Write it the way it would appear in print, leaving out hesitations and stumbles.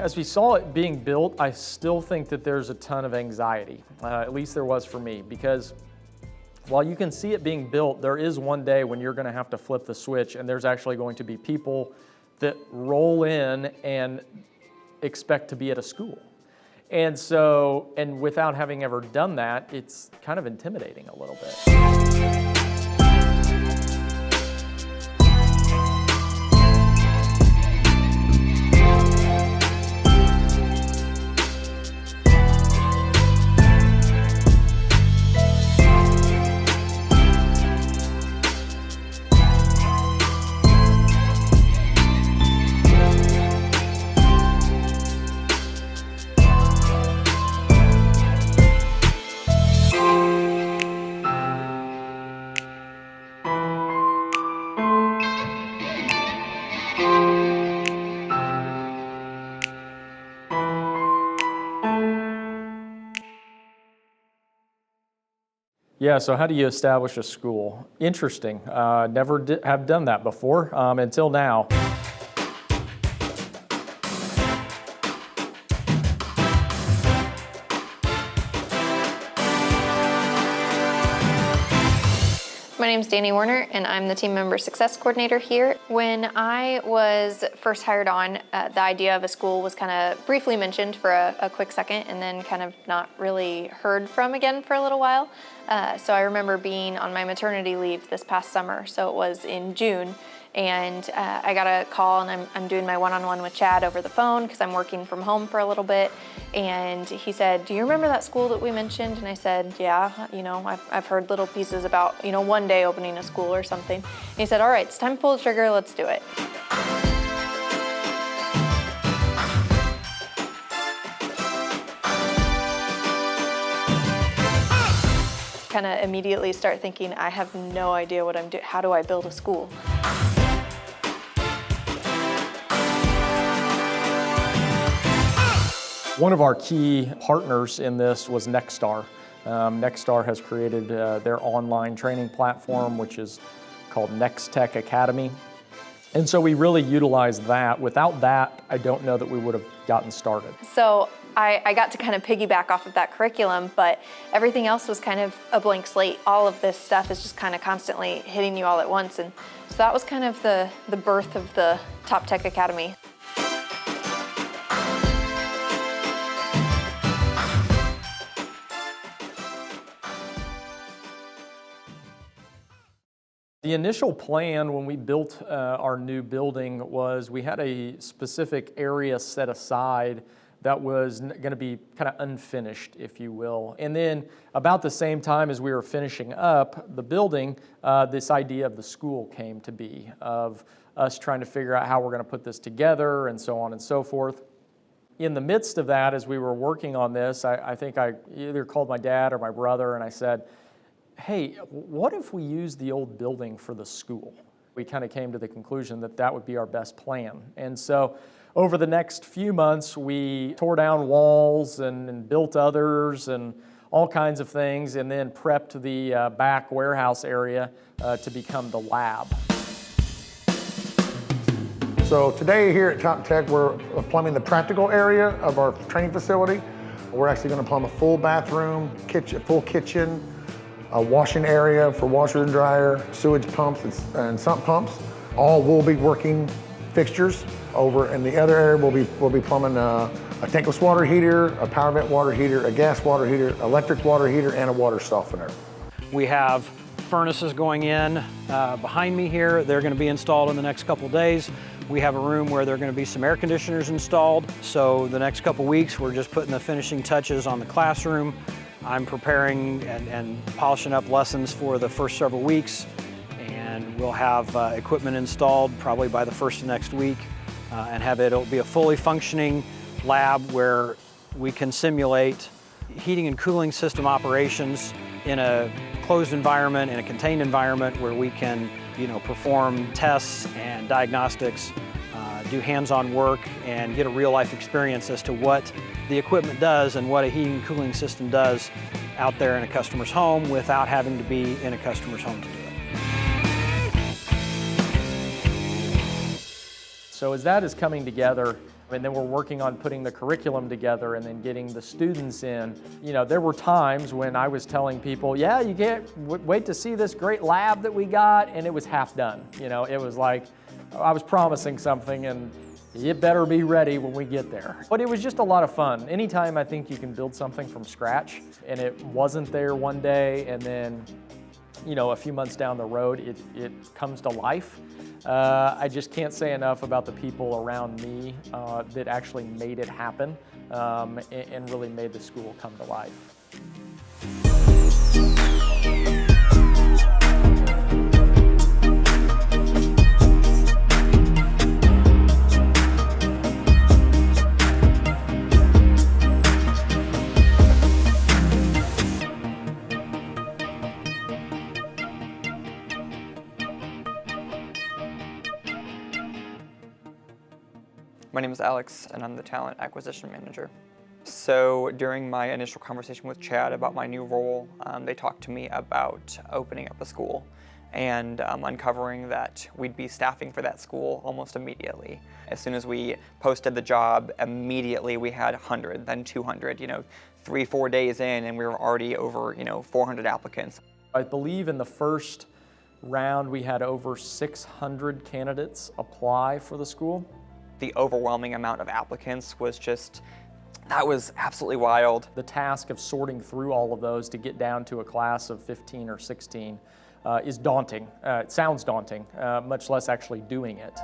as we saw it being built, I still think that there's a ton of anxiety. At least there was for me, because while you can see it being built, there is one day when you're going to have to flip the switch, and there's actually going to be people that roll in and expect to be at a school. And so, and without having ever done that, it's kind of intimidating a little bit. Yeah, so how do you establish a school? Interesting. Never have done that before until now. My name's Danny Warner, and I'm the Team Member Success Coordinator here. When I was first hired on, the idea of a school was kind of briefly mentioned for a quick second, and then kind of not really heard from again for a little while. So I remember being on my maternity leave this past summer, so it was in June, and I got a call, and I'm doing my one-on-one with Chad over the phone because I'm working from home for a little bit, and he said, "Do you remember that school that we mentioned?" And I said, "Yeah, you know, I've heard little pieces about, you know, one day opening a school or something." And he said, "All right, it's time to pull the trigger, let's do it." Kind of immediately start thinking, I have no idea what I'm doing. How do I build a school? One of our key partners in this was Nexstar. Nexstar has created their online training platform, which is called NexTech Academy. And so we really utilize that. Without that, I don't know that we would have gotten started. So I got to kind of piggyback off of that curriculum, but everything else was kind of a blank slate. All of this stuff is just kind of constantly hitting you all at once. And so that was kind of the birth of the Top Tech Academy. The initial plan when we built our new building was we had a specific area set aside that was going to be kind of unfinished, if you will. And then about the same time as we were finishing up the building, this idea of the school came to be, of us trying to figure out how we're going to put this together and so on and so forth. In the midst of that, as we were working on this, I think I either called my dad or my brother and I said, "Hey, what if we use the old building for the school?" We kind of came to the conclusion that that would be our best plan. And so over the next few months, we tore down walls and built others and all kinds of things, and then prepped the back warehouse area to become the lab. So today here at Top Tech, we're plumbing the practical area of our training facility. We're actually going to plumb a full bathroom, full kitchen, a washing area for washer and dryer, sewage pumps and sump pumps. All will be working fixtures. Over in the other area, we'll be plumbing a tankless water heater, a power vent water heater, a gas water heater, electric water heater, and a water softener. We have furnaces going in behind me here. They're going to be installed in the next couple of days. We have a room where there are going to be some air conditioners installed. So the next couple of weeks, we're just putting the finishing touches on the classroom. I'm preparing and polishing up lessons for the first several weeks, and we'll have equipment installed probably by the first of next week, and it'll be a fully functioning lab where we can simulate heating and cooling system operations in a closed environment, in a contained environment where we can, perform tests and diagnostics, do hands-on work, and get a real-life experience as to what the equipment does and what a heating and cooling system does out there in a customer's home without having to be in a customer's home to do it. So as that is coming together, And then we're working on putting the curriculum together and then getting the students in. You know, there were times when I was telling people, yeah, you can't wait to see this great lab that we got, and it was half done. You know, it was like I was promising something and you better be ready when we get there. But it was just a lot of fun. Anytime I think you can build something from scratch and it wasn't there one day and then, you know, a few months down the road, it comes to life. I just can't say enough about the people around me that actually made it happen and really made the school come to life. My name is Alex, and I'm the Talent Acquisition Manager. So during my initial conversation with Chad about my new role, they talked to me about opening up a school and uncovering that we'd be staffing for that school almost immediately. As soon as we posted the job, immediately we had 100, then 200, 3-4 days in, and we were already over, 400 applicants. I believe in the first round we had over 600 candidates apply for the school. The overwhelming amount of applicants was that was absolutely wild. The task of sorting through all of those to get down to a class of 15 or 16 is daunting. It sounds daunting, much less actually doing it.